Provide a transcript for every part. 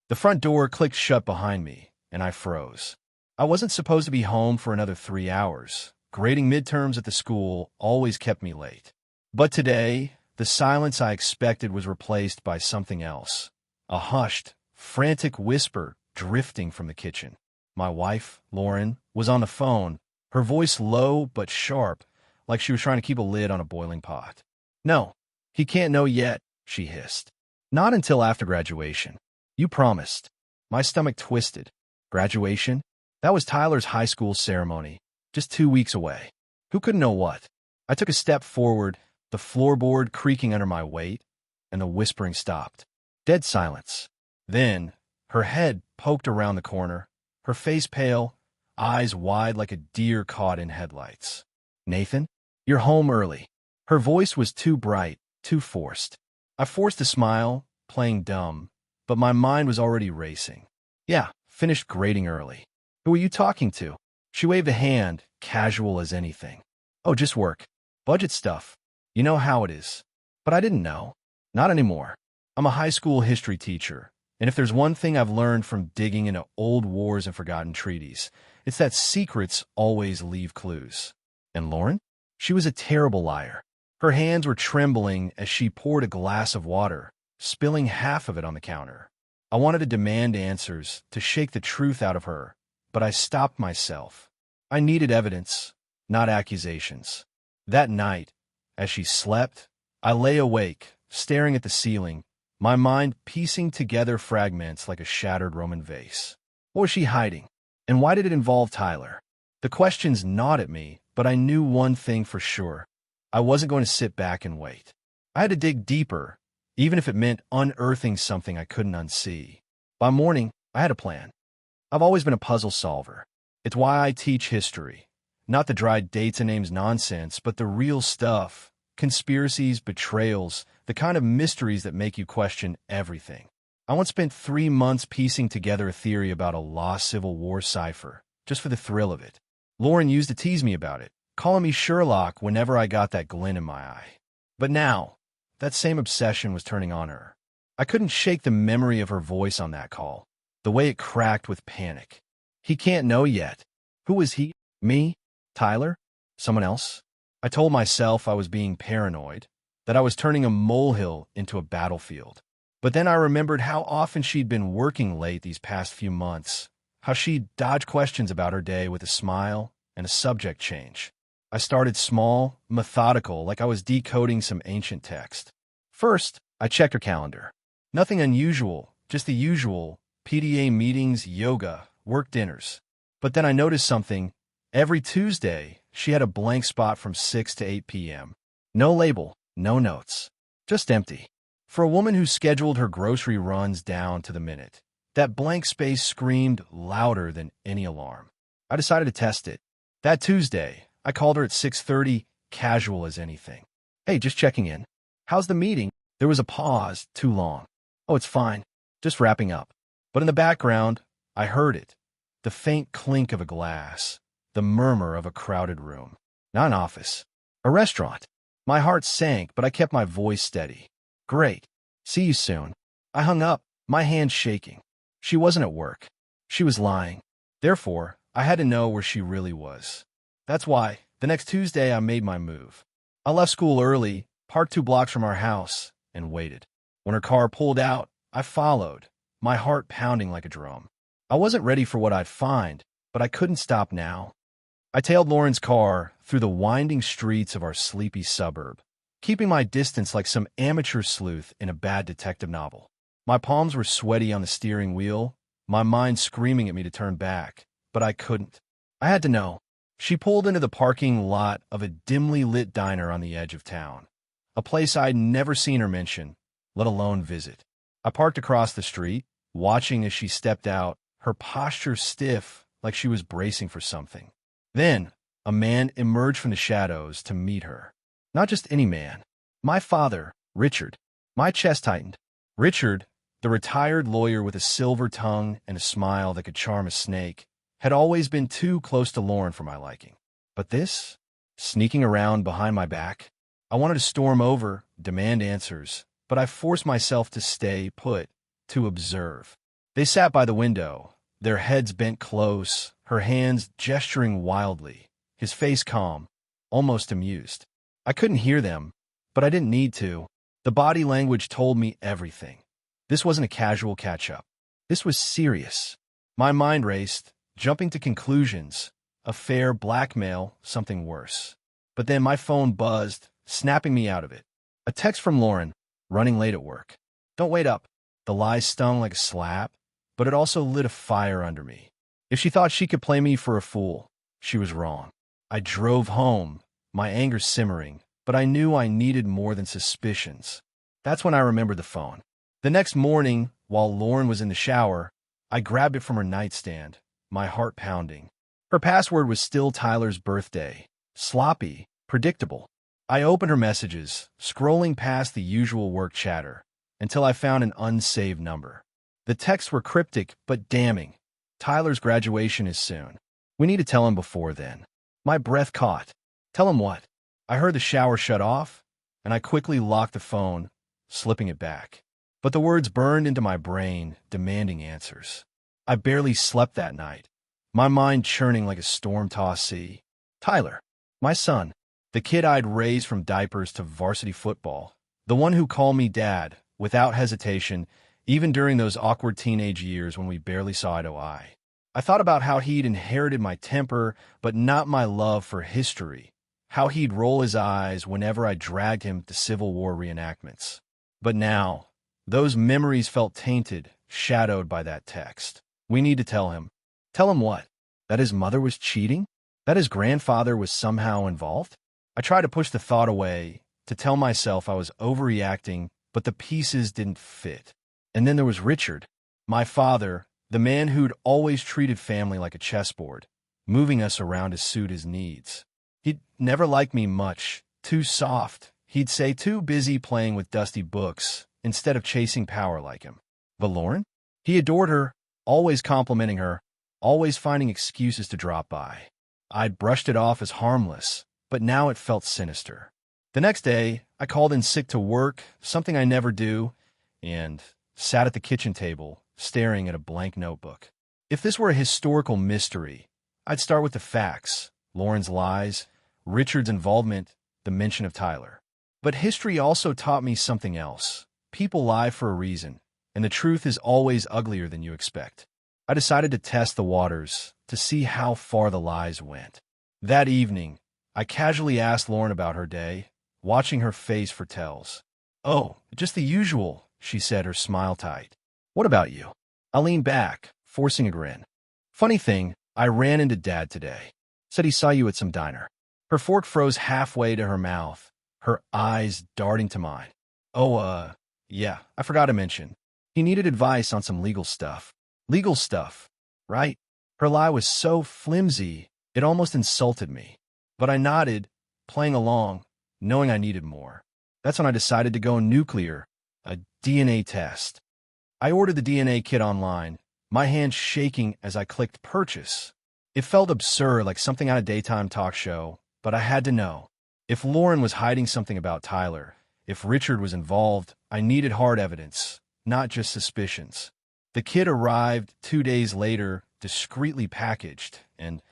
The front door clicked shut behind me, and I froze. I wasn't supposed to be home for another 3 hours. Grading midterms at the school always kept me late. But today, the silence I expected was replaced by something else. A hushed, frantic whisper drifting from the kitchen. My wife, Lauren, was on the phone, her voice low but sharp, like she was trying to keep a lid on a boiling pot. "No, he can't know yet," she hissed. "Not until after graduation. You promised." My stomach twisted. Graduation? That was Tyler's high school ceremony, just 2 weeks away. Who could know what? I took a step forward, the floorboard creaking under my weight, and the whispering stopped. Dead silence. Then, her head poked around the corner, her face pale, eyes wide like a deer caught in headlights. "Nathan, you're home early." Her voice was too bright, too forced. I forced a smile, playing dumb, but my mind was already racing. "Yeah, finished grading early." "Who are you talking to?" She waved a hand, casual as anything. "Oh, just work. Budget stuff. You know how it is." But I didn't know. Not anymore. I'm a high school history teacher, and if there's one thing I've learned from digging into old wars and forgotten treaties, it's that secrets always leave clues. And Lauren? She was a terrible liar. Her hands were trembling as she poured a glass of water, spilling half of it on the counter. I wanted to demand answers, to shake the truth out of her, but I stopped myself. I needed evidence, not accusations. That night, as she slept, I lay awake, staring at the ceiling, my mind piecing together fragments like a shattered Roman vase. What was she hiding? And why did it involve Tyler? The questions gnawed at me, but I knew one thing for sure. I wasn't going to sit back and wait. I had to dig deeper, even if it meant unearthing something I couldn't unsee. By morning, I had a plan. I've always been a puzzle solver. It's why I teach history. Not the dry dates and names nonsense, but the real stuff. Conspiracies, betrayals, the kind of mysteries that make you question everything. I once spent 3 months piecing together a theory about a lost Civil War cipher, just for the thrill of it. Lauren used to tease me about it, calling me Sherlock whenever I got that glint in my eye. But now, that same obsession was turning on her. I couldn't shake the memory of her voice on that call, the way it cracked with panic. "He can't know yet." Who was he? Me? Tyler? Someone else? I told myself I was being paranoid, that I was turning a molehill into a battlefield. But then I remembered how often she'd been working late these past few months, how she'd dodge questions about her day with a smile and a subject change. I started small, methodical, like I was decoding some ancient text. First, I checked her calendar. Nothing unusual, just the usual PDA meetings, yoga, work dinners. But then I noticed something. Every Tuesday, she had a blank spot from 6 to 8 p.m. No label, no notes, just empty. For a woman who scheduled her grocery runs down to the minute, that blank space screamed louder than any alarm. I decided to test it. That Tuesday, I called her at 6:30, casual as anything. "Hey, just checking in. How's the meeting?" There was a pause, too long. "Oh, it's fine. Just wrapping up." But in the background, I heard it. The faint clink of a glass. The murmur of a crowded room. Not an office. A restaurant. My heart sank, but I kept my voice steady. "Great. See you soon." I hung up, my hands shaking. She wasn't at work. She was lying. Therefore, I had to know where she really was. That's why, the next Tuesday, I made my move. I left school early, parked 2 blocks from our house, and waited. When her car pulled out, I followed, my heart pounding like a drum. I wasn't ready for what I'd find, but I couldn't stop now. I tailed Lauren's car through the winding streets of our sleepy suburb, keeping my distance like some amateur sleuth in a bad detective novel. My palms were sweaty on the steering wheel, my mind screaming at me to turn back, but I couldn't. I had to know. She pulled into the parking lot of a dimly lit diner on the edge of town, a place I'd never seen her mention, let alone visit. I parked across the street, watching as she stepped out, her posture stiff like she was bracing for something. Then, a man emerged from the shadows to meet her. Not just any man. My father, Richard. My chest tightened. Richard, the retired lawyer with a silver tongue and a smile that could charm a snake, had always been too close to Lauren for my liking. But this? Sneaking around behind my back? I wanted to storm over, demand answers, but I forced myself to stay put, to observe. They sat by the window, their heads bent close, her hands gesturing wildly, his face calm, almost amused. I couldn't hear them, but I didn't need to. The body language told me everything. This wasn't a casual catch-up. This was serious. My mind raced, jumping to conclusions. Affair, blackmail, something worse. But then my phone buzzed, snapping me out of it. A text from Lauren, running late at work. Don't wait up. The lie stung like a slap, but it also lit a fire under me. If she thought she could play me for a fool, she was wrong. I drove home, my anger simmering, but I knew I needed more than suspicions. That's when I remembered the phone. The next morning, while Lauren was in the shower, I grabbed it from her nightstand, my heart pounding. Her password was still Tyler's birthday. Sloppy, predictable. I opened her messages, scrolling past the usual work chatter, until I found an unsaved number. The texts were cryptic but damning. Tyler's graduation is soon. We need to tell him before then. My breath caught. Tell him what? I heard the shower shut off, and I quickly locked the phone, slipping it back. But the words burned into my brain, demanding answers. I barely slept that night, my mind churning like a storm-tossed sea. Tyler, my son, the kid I'd raised from diapers to varsity football, the one who called me dad, without hesitation, even during those awkward teenage years when we barely saw eye to eye. I thought about how he'd inherited my temper, but not my love for history, how he'd roll his eyes whenever I dragged him to Civil War reenactments. But now, those memories felt tainted, shadowed by that text. We need to tell him. Tell him what? That his mother was cheating? That his grandfather was somehow involved? I tried to push the thought away, to tell myself I was overreacting, but the pieces didn't fit. And then there was Richard, my father, the man who'd always treated family like a chessboard, moving us around to suit his needs. He'd never liked me much, too soft. He'd say too busy playing with dusty books, instead of chasing power like him. But Lauren? He adored her, always complimenting her, always finding excuses to drop by. I'd brushed it off as harmless, but now it felt sinister. The next day, I called in sick to work, something I never do, and sat at the kitchen table, staring at a blank notebook. If this were a historical mystery, I'd start with the facts, Lauren's lies, Richard's involvement, the mention of Tyler. But history also taught me something else. People lie for a reason, and the truth is always uglier than you expect. I decided to test the waters, to see how far the lies went. That evening, I casually asked Lauren about her day, watching her face for tells. Oh, just the usual, she said, her smile tight. What about you? I leaned back, forcing a grin. Funny thing, I ran into Dad today. Said he saw you at some diner. Her fork froze halfway to her mouth, her eyes darting to mine. Oh, yeah, I forgot to mention. He needed advice on some legal stuff. Legal stuff, right? Her lie was so flimsy, it almost insulted me. But I nodded, playing along, knowing I needed more. That's when I decided to go nuclear, a DNA test. I ordered the DNA kit online, my hand shaking as I clicked purchase. It felt absurd, like something on a daytime talk show, but I had to know. If Lauren was hiding something about Tyler, if Richard was involved, I needed hard evidence, not just suspicions. The kit arrived 2 days later, discreetly packaged, and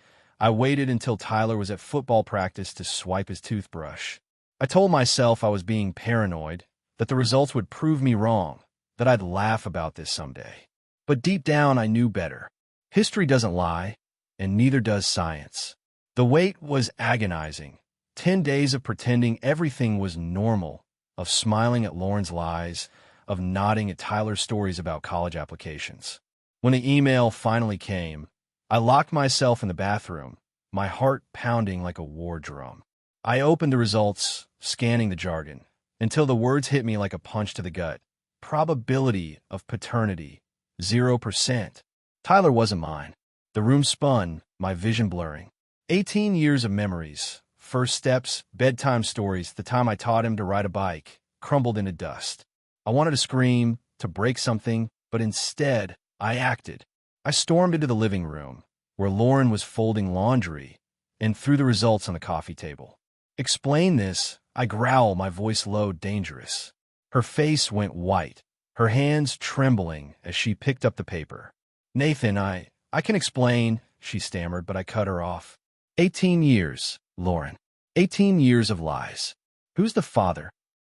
I waited until Tyler was at football practice to swipe his toothbrush. I told myself I was being paranoid, that the results would prove me wrong, that I'd laugh about this someday. But deep down, I knew better. History doesn't lie, and neither does science. The wait was agonizing. 10 days of pretending everything was normal, of smiling at Lauren's lies, of nodding at Tyler's stories about college applications. When the email finally came, I locked myself in the bathroom, my heart pounding like a war drum. I opened the results, scanning the jargon, until the words hit me like a punch to the gut. Probability of paternity, 0%. Tyler wasn't mine. The room spun, my vision blurring. 18 years of memories, first steps, bedtime stories, the time I taught him to ride a bike, crumbled into dust. I wanted to scream, to break something, but instead, I acted. I stormed into the living room, where Lauren was folding laundry, and threw the results on the coffee table. Explain this, I growl, my voice low, dangerous. Her face went white. her hands trembling as she picked up the paper. Nathan, I can explain, she stammered, but I cut her off. 18 years, Lauren. 18 years of lies. Who's the father?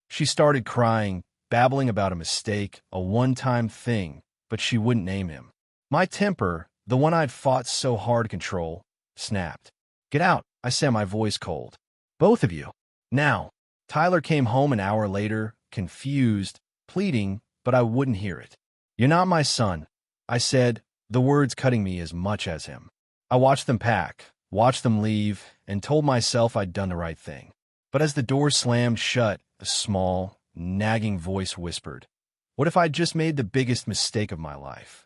She started crying, babbling about a mistake, a one-time thing, but she wouldn't name him. My temper, the one I'd fought so hard to control, snapped. Get out, I said, my voice cold. Both of you. Now. Tyler came home an hour later, confused, pleading, but I wouldn't hear it. You're not my son, I said, the words cutting me as much as him. I watched them pack, watched them leave, and told myself I'd done the right thing. But as the door slammed shut, a small, nagging voice whispered, what if I'd just made the biggest mistake of my life?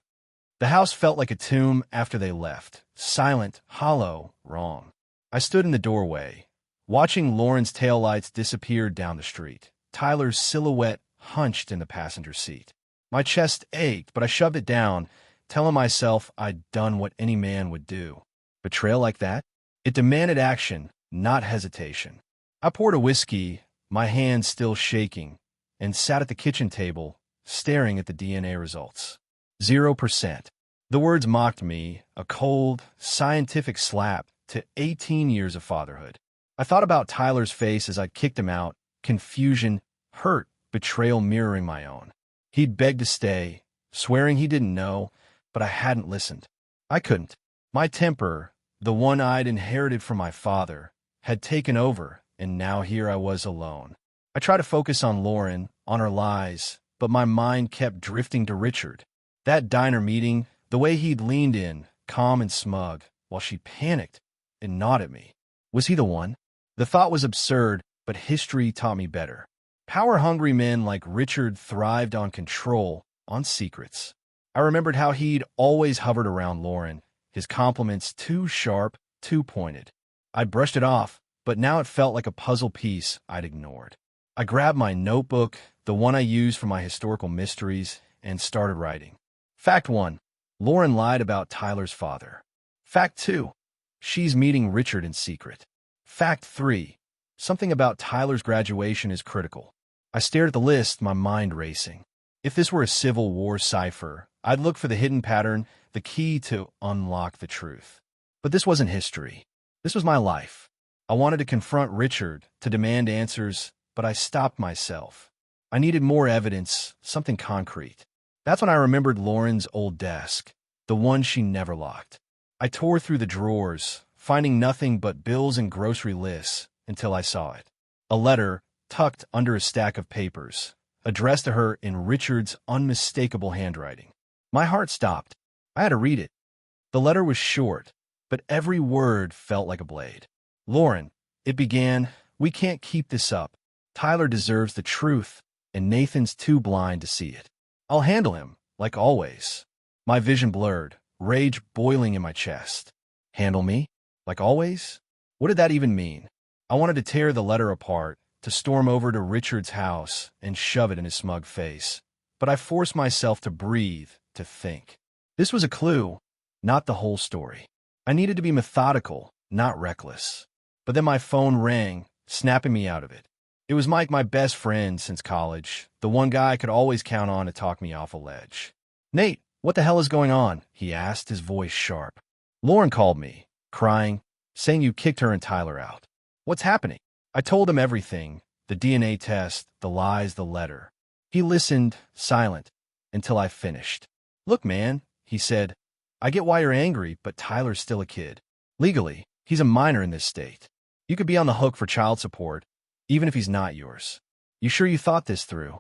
The house felt like a tomb after they left, silent, hollow, wrong. I stood in the doorway, watching Lauren's taillights disappear down the street, Tyler's silhouette hunched in the passenger seat. My chest ached, but I shoved it down, telling myself I'd done what any man would do. Betrayal like that? It demanded action, not hesitation. I poured a whiskey, my hands still shaking, and sat at the kitchen table, staring at the DNA results. 0%. The words mocked me, a cold, scientific slap to 18 years of fatherhood. I thought about Tyler's face as I kicked him out, confusion, hurt, betrayal mirroring my own. He'd begged to stay, swearing he didn't know, but I hadn't listened. I couldn't. My temper, the one I'd inherited from my father, had taken over, and now here I was alone. I tried to focus on Lauren, on her lies, but my mind kept drifting to Richard. That diner meeting, the way he'd leaned in, calm and smug, while she panicked and gnawed at me. Was he the one? The thought was absurd, but history taught me better. Power-hungry men like Richard thrived on control, on secrets. I remembered how he'd always hovered around Lauren, his compliments too sharp, too pointed. I'd brushed it off, but now it felt like a puzzle piece I'd ignored. I grabbed my notebook, the one I used for my historical mysteries, and started writing. Fact 1. Lauren lied about Tyler's father. Fact 2. She's meeting Richard in secret. Fact 3. Something about Tyler's graduation is critical. I stared at the list, my mind racing. If this were a Civil War cipher, I'd look for the hidden pattern, the key to unlock the truth. But this wasn't history. This was my life. I wanted to confront Richard, to demand answers, but I stopped myself. I needed more evidence, something concrete. That's when I remembered Lauren's old desk, the one she never locked. I tore through the drawers, finding nothing but bills and grocery lists, until I saw it. A letter tucked under a stack of papers, addressed to her in Richard's unmistakable handwriting. My heart stopped. I had to read it. The letter was short, but every word felt like a blade. Lauren, it began, we can't keep this up. Tyler deserves the truth, and Nathan's too blind to see it. I'll handle him, like always. My vision blurred, rage boiling in my chest. Handle me? Like always? What did that even mean? I wanted to tear the letter apart, to storm over to Richard's house and shove it in his smug face. But I forced myself to breathe, to think. This was a clue, not the whole story. I needed to be methodical, not reckless. But then my phone rang, snapping me out of it. It was Mike, my best friend since college, the one guy I could always count on to talk me off a ledge. Nate, what the hell is going on? He asked, his voice sharp. Lauren called me, crying, saying you kicked her and Tyler out. What's happening? I told him everything, the DNA test, the lies, the letter. He listened, silent, until I finished. Look, man, he said, I get why you're angry, but Tyler's still a kid. Legally, he's a minor in this state. You could be on the hook for child support, even if he's not yours. You sure you thought this through?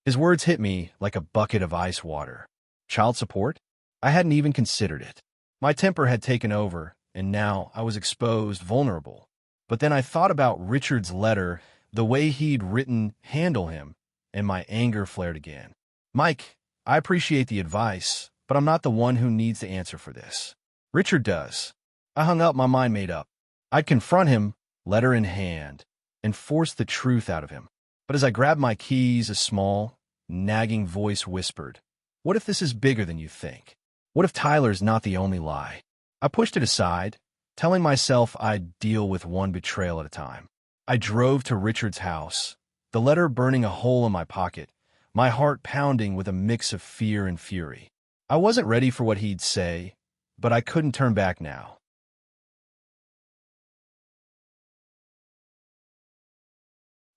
His words hit me like a bucket of ice water. Child support? I hadn't even considered it. My temper had taken over, and now I was exposed, vulnerable. But then I thought about Richard's letter, the way he'd written, handle him, and my anger flared again. Mike, I appreciate the advice, but I'm not the one who needs to answer for this. Richard does. I hung up, my mind made up. I'd confront him, letter in hand, and force the truth out of him. But as I grabbed my keys, a small, nagging voice whispered, what if this is bigger than you think? What if Tyler's not the only lie? I pushed it aside, telling myself I'd deal with one betrayal at a time. I drove to Richard's house, the letter burning a hole in my pocket, my heart pounding with a mix of fear and fury. I wasn't ready for what he'd say, but I couldn't turn back now.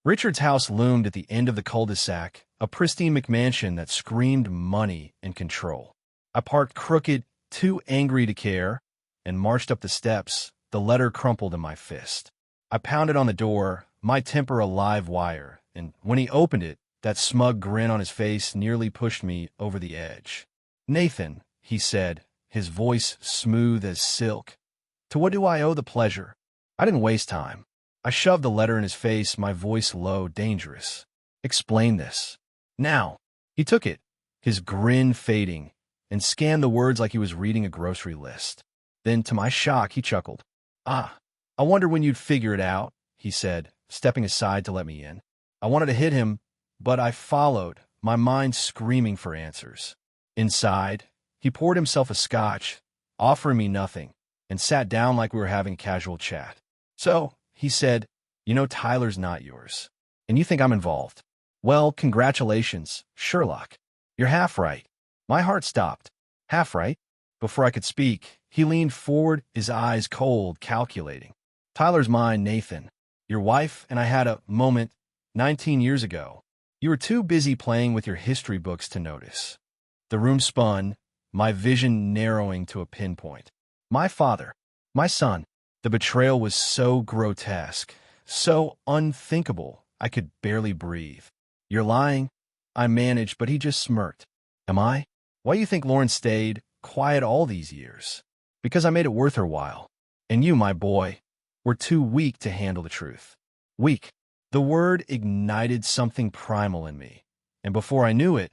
Richard's house loomed at the end of the cul-de-sac, a pristine McMansion that screamed money and control. I parked crooked, too angry to care, and marched up the steps, the letter crumpled in my fist. I pounded on the door, my temper a live wire, and when he opened it, that smug grin on his face nearly pushed me over the edge. "Nathan," he said, his voice smooth as silk, "to what do I owe the pleasure?" I didn't waste time. I shoved the letter in his face, my voice low, dangerous. "Explain this. Now." He took it, his grin fading, and scanned the words like he was reading a grocery list. Then, to my shock, he chuckled. "Ah, I wonder when you'd figure it out," he said, stepping aside to let me in. I wanted to hit him, but I followed, my mind screaming for answers. Inside, he poured himself a scotch, offering me nothing, and sat down like we were having casual chat. "So," he said, "you know Tyler's not yours, and you think I'm involved. Well, congratulations, Sherlock. You're half right." My heart stopped. Half right? Before I could speak, he leaned forward, his eyes cold, calculating. "Tyler's mine, Nathan. Your wife and I had a moment 19 years ago. You were too busy playing with your history books to notice." The room spun, my vision narrowing to a pinpoint. My father, my son. The betrayal was so grotesque, so unthinkable, I could barely breathe. "You're lying," I managed, but he just smirked. "Am I? Why do you think Lauren stayed quiet all these years?" "Because I made it worth her while. And you, my boy, were too weak to handle the truth." Weak. The word ignited something primal in me, and before I knew it,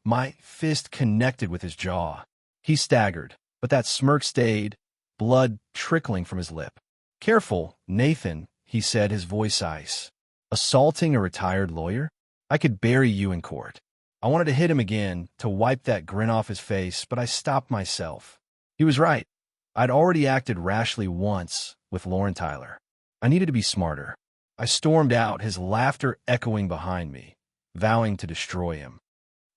my fist connected with his jaw. He staggered, but that smirk stayed, blood trickling from his lip. "Careful, Nathan," he said, his voice ice. "Assaulting a retired lawyer? I could bury you in court." I wanted to hit him again, to wipe that grin off his face, but I stopped myself. He was right. I'd already acted rashly once with Lauren Tyler. I needed to be smarter. I stormed out, his laughter echoing behind me, vowing to destroy him.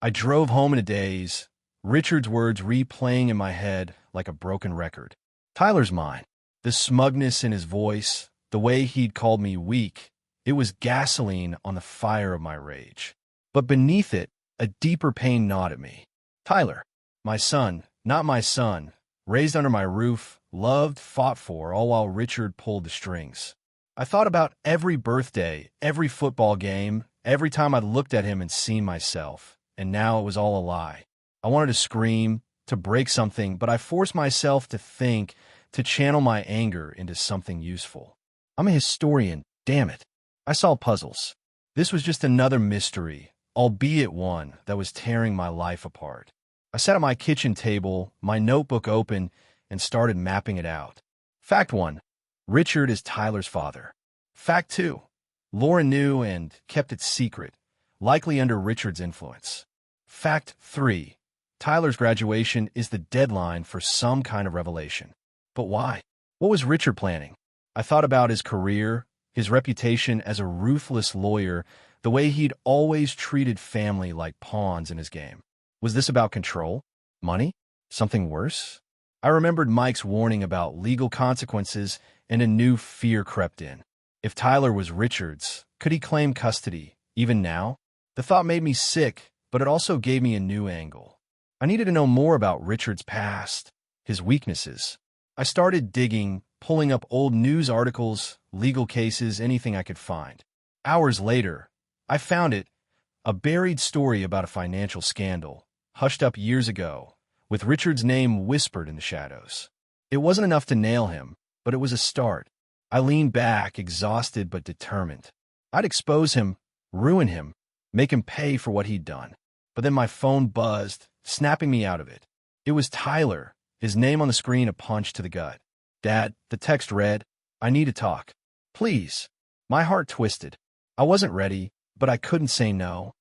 I drove home in a daze, Richard's words replaying in my head like a broken record. "Tyler's mine." The smugness in his voice, the way he'd called me weak, it was gasoline on the fire of my rage. But beneath it, a deeper pain gnawed at me. Tyler, my son, not my son, raised under my roof, loved, fought for, all while Richard pulled the strings. I thought about every birthday, every football game, every time I looked at him and seen myself, and now it was all a lie. I wanted to scream, to break something, but I forced myself to think, to channel my anger into something useful. I'm a historian, damn it. I solve puzzles. This was just another mystery, albeit one that was tearing my life apart. I sat at my kitchen table, my notebook open, and started mapping it out. Fact 1. Richard is Tyler's father. Fact 2. Lauren knew and kept it secret, likely under Richard's influence. Fact 3. Tyler's graduation is the deadline for some kind of revelation. But why? What was Richard planning? I thought about his career, his reputation as a ruthless lawyer, the way he'd always treated family like pawns in his game. Was this about control? Money? Something worse? I remembered Mike's warning about legal consequences, and a new fear crept in. If Tyler was Richard's, could he claim custody, even now? The thought made me sick, but it also gave me a new angle. I needed to know more about Richard's past, his weaknesses. I started digging, pulling up old news articles, legal cases, anything I could find. Hours later, I found it, a buried story about a financial scandal, hushed up years ago, with Richard's name whispered in the shadows. It wasn't enough to nail him, but it was a start. I leaned back, exhausted but determined. I'd expose him, ruin him, make him pay for what he'd done. But then my phone buzzed, snapping me out of it. It was Tyler, his name on the screen a punch to the gut. "Dad," the text read, "I need to talk. Please." My heart twisted. I wasn't ready, but I couldn't say no.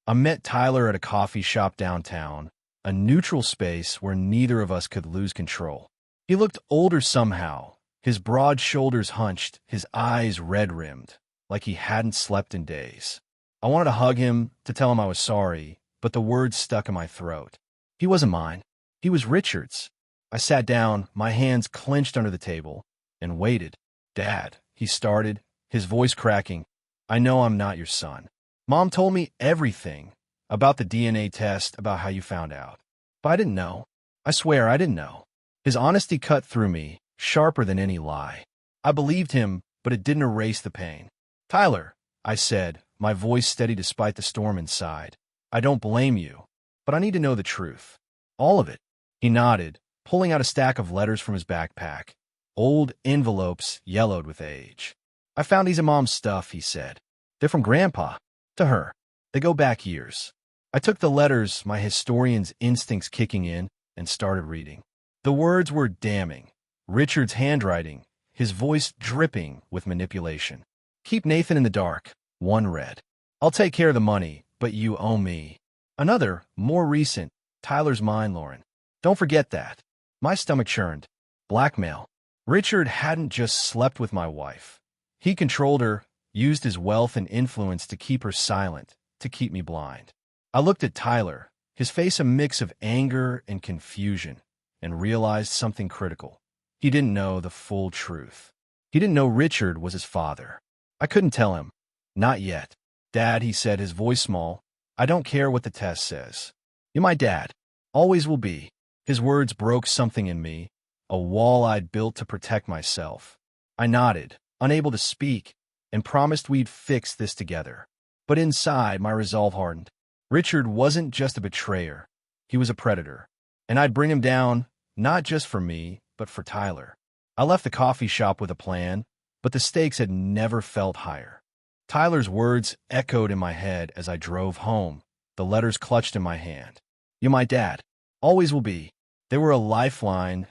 I met Tyler at a coffee shop downtown, a neutral space where neither of us could lose control. He looked older somehow, his broad shoulders hunched, his eyes red-rimmed, like he hadn't slept in days. I I wanted to hug him, to tell him I was sorry, but the words stuck in my throat. He wasn't mine. He was Richard's. I sat down, my hands clenched under the table, and waited. Dad, he started, his voice cracking. I know I'm not your son. Mom told me everything about the DNA test, about how you found out. But I didn't know. I swear I didn't know. His honesty cut through me, sharper than any lie. I believed him, but it didn't erase the pain. Tyler, I said, my voice steady despite the storm inside. I don't blame you, but I need to know the truth. All of it. He nodded, pulling out a stack of letters from his backpack. Old envelopes yellowed with age. I found these in Mom's stuff, he said. They're from Grandpa. To her. They go back years. I took the letters, my historian's instincts kicking in, and started reading. The words were damning. Richard's handwriting, his voice dripping with manipulation. Keep Nathan in the dark. One read. I'll take care of the money, but you owe me. Another, more recent. Tyler's mine, Lauren. Don't forget that. My stomach churned. Blackmail. Richard hadn't just slept with my wife. He controlled her, used his wealth and influence to keep her silent, to keep me blind. I looked at Tyler, his face a mix of anger and confusion, and realized something critical. He didn't know the full truth. He didn't know Richard was his father. I couldn't tell him. Not yet. Dad, he said, his voice small. I don't care what the test says. You're my dad. Always will be. His words broke something in me, a wall I'd built to protect myself. I nodded, unable to speak, and promised we'd fix this together. But inside, my resolve hardened. Richard wasn't just a betrayer. He was a predator. And I'd bring him down, not just for me, but for Tyler. I left the coffee shop with a plan, but the stakes had never felt higher. Tyler's words echoed in my head as I drove home, the letters clutched in my hand. You're my dad. Always will be. They were a lifeline,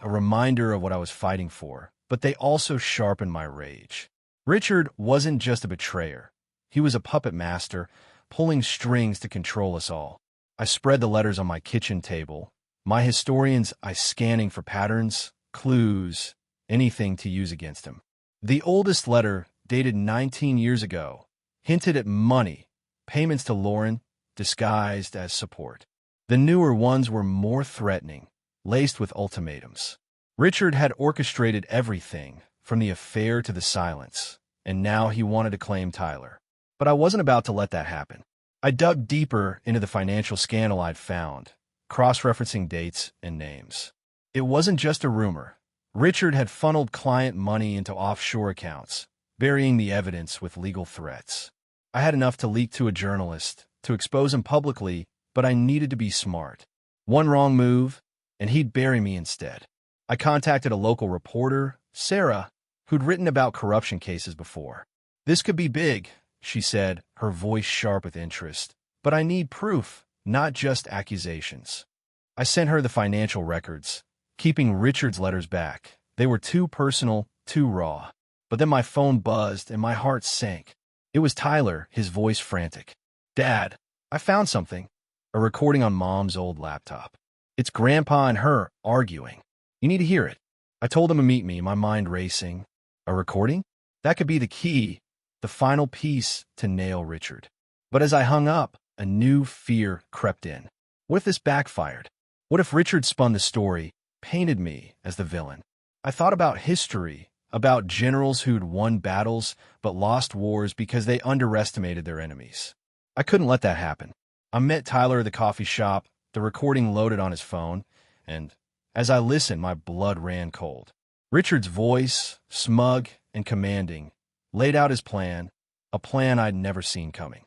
a reminder of what I was fighting for, but they also sharpened my rage. Richard wasn't just a betrayer. He was a puppet master, pulling strings to control us all. I spread the letters on my kitchen table, my historian's eye scanning for patterns, clues, anything to use against him. The oldest letter, dated 19 years ago, hinted at money, payments to Lauren, disguised as support. The newer ones were more threatening, laced with ultimatums. Richard had orchestrated everything, from the affair to the silence, and now he wanted to claim Tyler. But I wasn't about to let that happen. I dug deeper into the financial scandal I'd found, cross-referencing dates and names. It wasn't just a rumor. Richard had funneled client money into offshore accounts, burying the evidence with legal threats. I had enough to leak to a journalist, to expose him publicly, but I needed to be smart. One wrong move, and he'd bury me instead. I contacted a local reporter, Sarah, who'd written about corruption cases before. This could be big, she said, her voice sharp with interest. But I need proof, not just accusations. I sent her the financial records, keeping Richard's letters back. They were too personal, too raw. But then my phone buzzed and my heart sank. It was Tyler, his voice frantic. Dad, I found something. A recording on Mom's old laptop. It's Grandpa and her arguing. You need to hear it. I told him to meet me, my mind racing. A recording? That could be the key, the final piece to nail Richard. But as I hung up, a new fear crept in. What if this backfired? What if Richard spun the story, painted me as the villain? I thought about history, about generals who'd won battles but lost wars because they underestimated their enemies. I couldn't let that happen. I met Tyler at the coffee shop, the recording loaded on his phone, and as I listened, my blood ran cold. Richard's voice, smug and commanding, laid out his plan, a plan I'd never seen coming.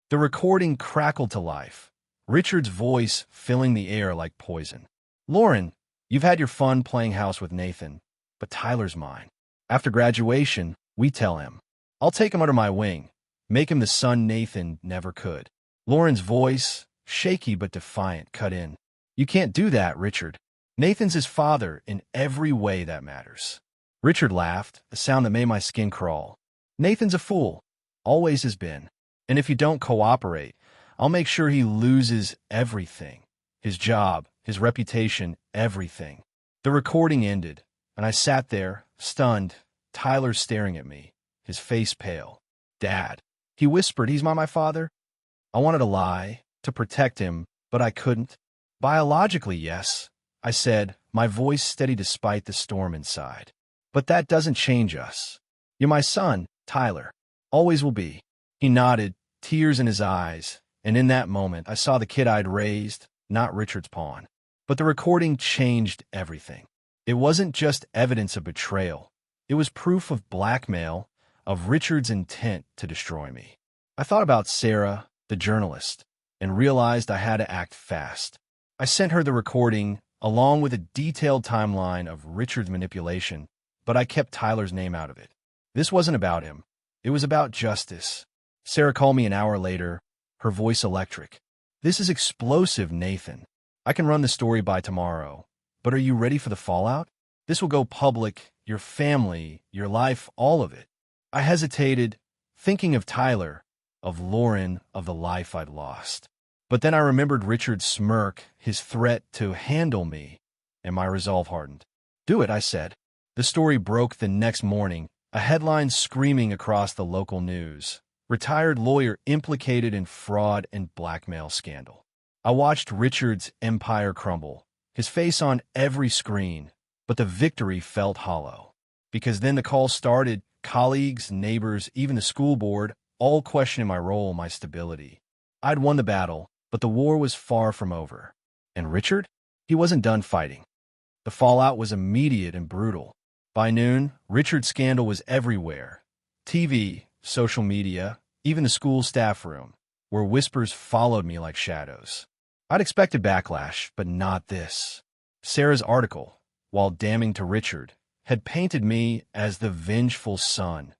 The recording crackled to life, Richard's voice filling the air like poison. Lauren, you've had your fun playing house with Nathan, but Tyler's mine. After graduation, we tell him. I'll take him under my wing, make him the son Nathan never could. Lauren's voice, shaky but defiant, cut in. You can't do that, Richard. Nathan's his father in every way that matters. Richard laughed, a sound that made my skin crawl. Nathan's a fool. Always has been. And if you don't cooperate, I'll make sure he loses everything. His job, his reputation, everything. The recording ended, and I sat there, stunned, Tyler staring at me, his face pale. Dad, He whispered, "He's my father." I wanted to lie, to protect him, but I couldn't. "Biologically, yes," I said, my voice steady despite the storm inside. "But that doesn't change us. You're my son, Tyler. Always will be." He nodded, tears in his eyes, and in that moment I saw the kid I'd raised, not Richard's pawn. But the recording changed everything. It wasn't just evidence of betrayal. It was proof of blackmail, of Richard's intent to destroy me. I thought about Sarah, the journalist, and realized I had to act fast. I sent her the recording, along with a detailed timeline of Richard's manipulation, but I kept Tyler's name out of it. This wasn't about him. It was about justice. Sarah called me an hour later, her voice electric. "This is explosive, Nathan. I can run the story by tomorrow. But are you ready for the fallout? This will go public, your family, your life, all of it." I hesitated, thinking of Tyler, of Lauren, of the life I'd lost. But then I remembered Richard's smirk, his threat to handle me, and my resolve hardened. "Do it," I said. The story broke the next morning, a headline screaming across the local news. "Retired lawyer implicated in fraud and blackmail scandal." I watched Richard's empire crumble, his face on every screen, but the victory felt hollow. Because then the calls started, colleagues, neighbors, even the school board, all questioning my role, my stability. I'd won the battle, but the war was far from over. And Richard? He wasn't done fighting. The fallout was immediate and brutal. By noon, Richard's scandal was everywhere. TV, social media, even the school staff room, where whispers followed me like shadows. I'd expected backlash, but not this. Sarah's article, while damning to Richard, had painted me as the vengeful son,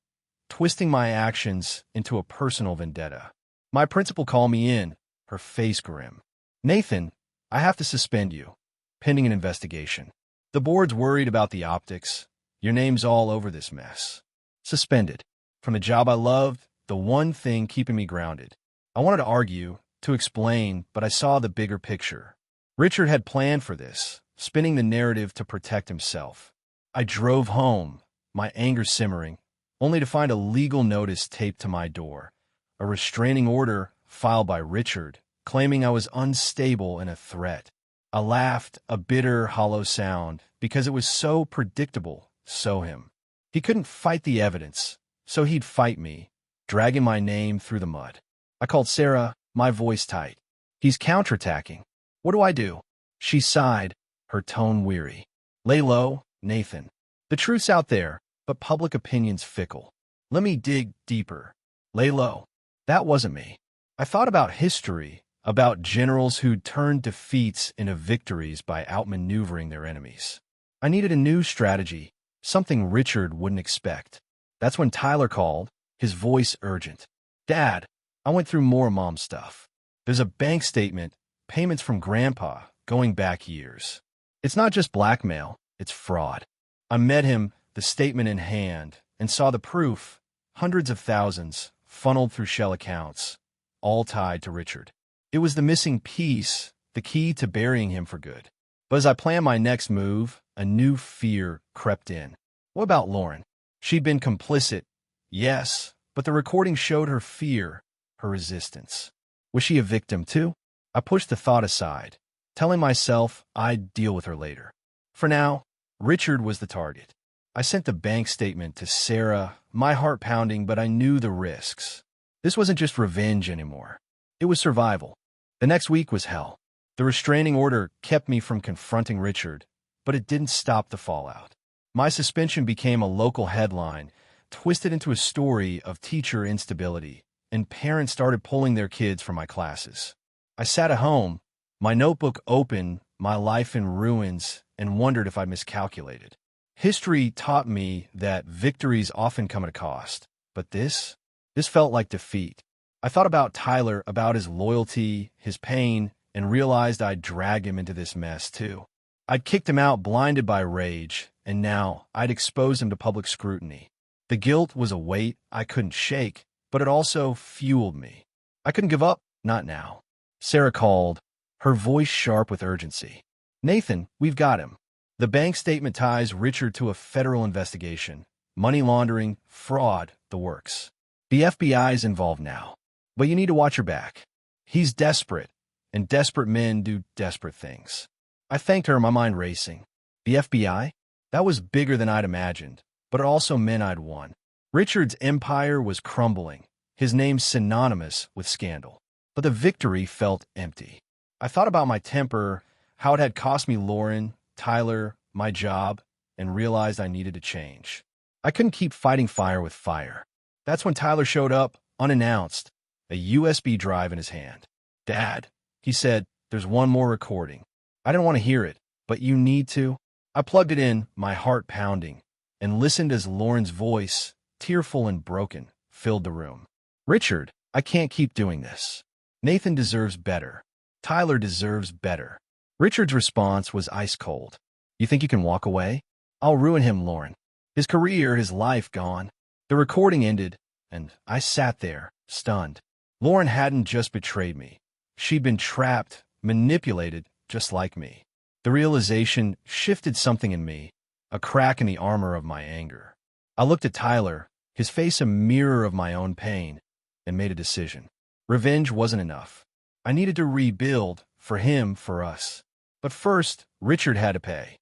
twisting my actions into a personal vendetta. My principal called me in, her face grim. "Nathan, I have to suspend you, pending an investigation. The board's worried about the optics. Your name's all over this mess." Suspended. From the job I loved, the one thing keeping me grounded. I wanted to argue, to explain, but I saw the bigger picture. Richard had planned for this, spinning the narrative to protect himself. I drove home, my anger simmering, only to find a legal notice taped to my door, a restraining order filed by Richard, claiming I was unstable and a threat. I laughed, a bitter, hollow sound, because it was so predictable, so him. He couldn't fight the evidence, so he'd fight me, dragging my name through the mud. I called Sarah, my voice tight. "He's counterattacking. What do I do?" She sighed, her tone weary. "Lay low, Nathan. The truth's out there, but public opinion's fickle. Let me dig deeper. Lay low." That wasn't me. I thought about history, about generals who'd turned defeats into victories by outmaneuvering their enemies. I needed a new strategy, something Richard wouldn't expect. That's when Tyler called, his voice urgent. "Dad, I went through more mom stuff. There's a bank statement, payments from Grandpa, going back years. It's not just blackmail, it's fraud." I met him, the statement in hand, and saw the proof, hundreds of thousands, funneled through shell accounts, all tied to Richard. It was the missing piece, the key to burying him for good. But as I planned my next move, a new fear crept in. What about Lauren? She'd been complicit, yes, but the recording showed her fear, her resistance. Was she a victim too? I pushed the thought aside, telling myself I'd deal with her later. For now, Richard was the target. I sent the bank statement to Sarah, my heart pounding, but I knew the risks. This wasn't just revenge anymore. It was survival. The next week was hell. The restraining order kept me from confronting Richard, but it didn't stop the fallout. My suspension became a local headline, twisted into a story of teacher instability, and parents started pulling their kids from my classes. I sat at home, my notebook open, my life in ruins, and wondered if I miscalculated. History taught me that victories often come at a cost, but this felt like defeat. I thought about Tyler, about his loyalty, his pain, and realized I'd dragged him into this mess too. I'd kicked him out blinded by rage, and now I'd exposed him to public scrutiny. The guilt was a weight I couldn't shake, but it also fueled me. I couldn't give up, not now. Sarah called, her voice sharp with urgency. "Nathan, we've got him. The bank statement ties Richard to a federal investigation. Money laundering, fraud, the works. The FBI's involved now, but you need to watch your back. He's desperate, and desperate men do desperate things. I thanked her, my mind racing. The FBI? That was bigger than I'd imagined, but it also meant I'd won. Richard's empire was crumbling, his name synonymous with scandal. But the victory felt empty. I thought about my temper, how it had cost me Lauren, Tyler, my job, and realized I needed to change. I couldn't keep fighting fire with fire. That's when Tyler showed up, unannounced, a USB drive in his hand. "Dad," he said, "there's one more recording." I didn't want to hear it, but you need to. I plugged it in, my heart pounding, and listened as Lauren's voice, tearful and broken, filled the room. "Richard, I can't keep doing this. Nathan deserves better. Tyler deserves better." Richard's response was ice cold. "You think you can walk away? I'll ruin him, Lauren. His career, his life gone." The recording ended, and I sat there, stunned. Lauren hadn't just betrayed me. She'd been trapped, manipulated, just like me. The realization shifted something in me, a crack in the armor of my anger. I looked at Tyler, his face a mirror of my own pain, and made a decision. Revenge wasn't enough. I needed to rebuild, for him, for us. But first, Richard had to pay.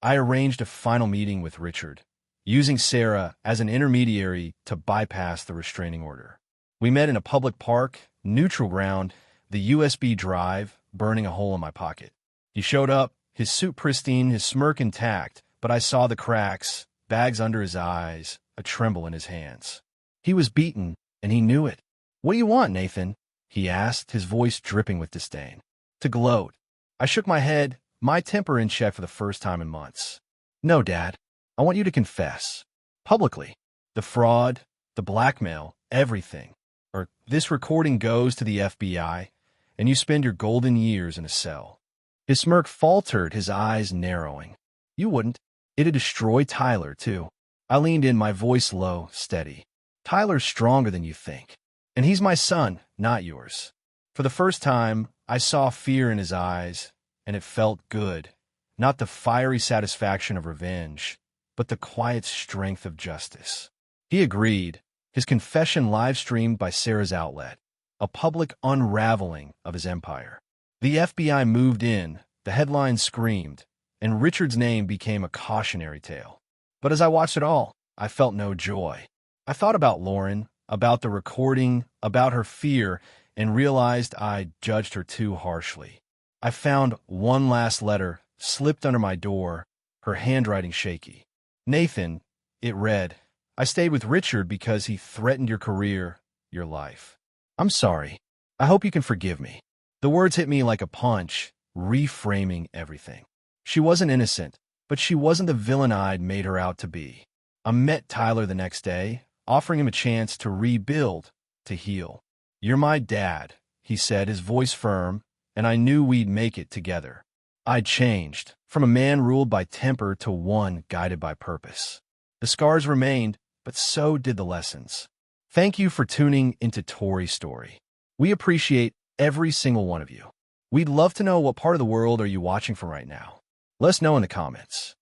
I arranged a final meeting with Richard, using Sarah as an intermediary to bypass the restraining order. We met in a public park, neutral ground, the USB drive burning a hole in my pocket. He showed up, his suit pristine, his smirk intact, but I saw the cracks, bags under his eyes, a tremble in his hands. He was beaten, and he knew it. "What do you want, Nathan?" he asked, his voice dripping with disdain. To gloat. I shook my head, my temper in check for the first time in months. "No, Dad. I want you to confess. Publicly. The fraud, the blackmail, everything. Or this recording goes to the FBI, and you spend your golden years in a cell." His smirk faltered, his eyes narrowing. "You wouldn't. It'd destroy Tyler, too." I leaned in, my voice low, steady. "Tyler's stronger than you think. And he's my son, not yours." For the first time, I saw fear in his eyes, and it felt good. Not the fiery satisfaction of revenge, but the quiet strength of justice. He agreed, his confession live-streamed by Sarah's outlet, a public unraveling of his empire. The FBI moved in, the headlines screamed, and Richard's name became a cautionary tale. But as I watched it all, I felt no joy. I thought about Lauren, about the recording, about her fear, and realized I judged her too harshly. I found one last letter slipped under my door, her handwriting shaky. "Nathan," it read, "I stayed with Richard because he threatened your career, your life. I'm sorry. I hope you can forgive me." The words hit me like a punch, reframing everything. She wasn't innocent, but she wasn't the villain I'd made her out to be. I met Tyler the next day, offering him a chance to rebuild, to heal. "You're my dad," he said, his voice firm, and I knew we'd make it together. I'd changed, from a man ruled by temper to one guided by purpose. The scars remained, but so did the lessons. Thank you for tuning into Tori's story. We appreciate every single one of you. We'd love to know what part of the world are you watching from right now. Let us know in the comments.